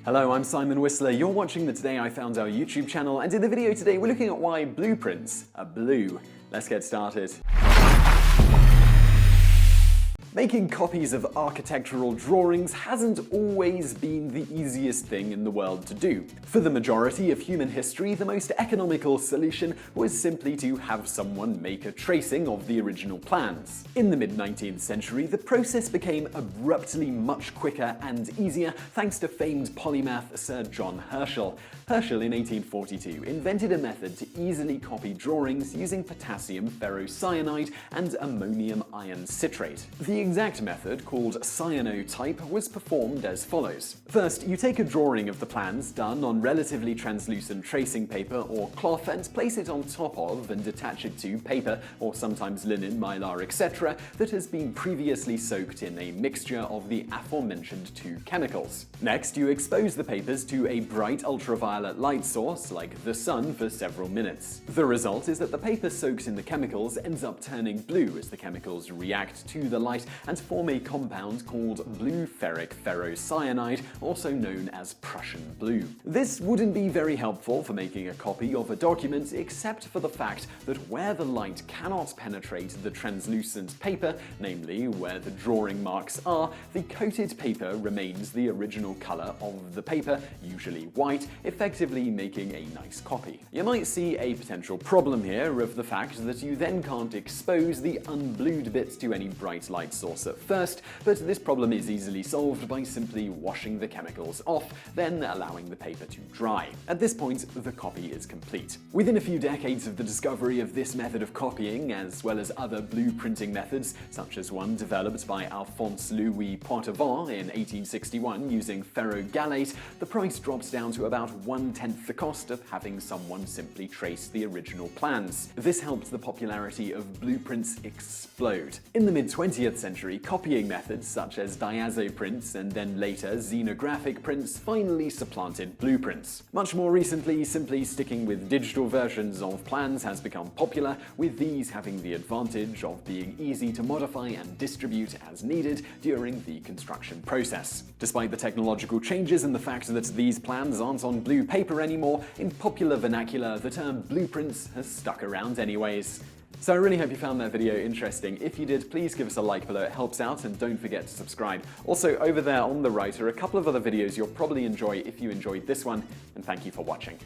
Hello, I'm Simon Whistler. You're watching the Today I Found Out YouTube channel, and in the video today we're looking at why blueprints are blue. Let's get started. Making copies of architectural drawings hasn't always been the easiest thing in the world to do. For the majority of human history, the most economical solution was simply to have someone make a tracing of the original plans. In the mid-19th century, the process became abruptly much quicker and easier thanks to famed polymath Sir John Herschel. Herschel in 1842 invented a method to easily copy drawings using potassium ferrocyanide and ammonium iron citrate. The exact method, called cyanotype, was performed as follows. First, you take a drawing of the plans done on relatively translucent tracing paper or cloth and place it on top of and attach it to paper, or sometimes linen, mylar, etc., that has been previously soaked in a mixture of the aforementioned two chemicals. Next, you expose the papers to a bright ultraviolet light source, like the sun, for several minutes. The result is that the paper soaked in the chemicals ends up turning blue as the chemicals react to the light and form a compound called blue ferric ferrocyanide, also known as Prussian blue. This wouldn't be very helpful for making a copy of a document, except for the fact that where the light cannot penetrate the translucent paper, namely where the drawing marks are, the coated paper remains the original color of the paper, usually white, effectively making a nice copy. You might see a potential problem here of the fact that you then can't expose the unblued bits to any bright light source at first, but this problem is easily solved by simply washing the chemicals off, then allowing the paper to dry. At this point, the copy is complete. Within a few decades of the discovery of this method of copying, as well as other blueprinting methods, such as one developed by Alphonse Louis Poitevin in 1861 using ferrogallate, the price drops down to about 1/10 the cost of having someone simply trace the original plans. This helped the popularity of blueprints explode. In the mid-20th century, copying methods such as diazo prints and then later xenographic prints finally supplanted blueprints. Much more recently, simply sticking with digital versions of plans has become popular, with these having the advantage of being easy to modify and distribute as needed during the construction process. Despite the technological changes and the fact that these plans aren't on blue paper anymore, in popular vernacular, the term blueprints has stuck around anyways. So I really hope you found that video interesting. If you did, please give us a like below, it helps out, and don't forget to subscribe. Also, over there on the right are a couple of other videos you'll probably enjoy if you enjoyed this one, and thank you for watching.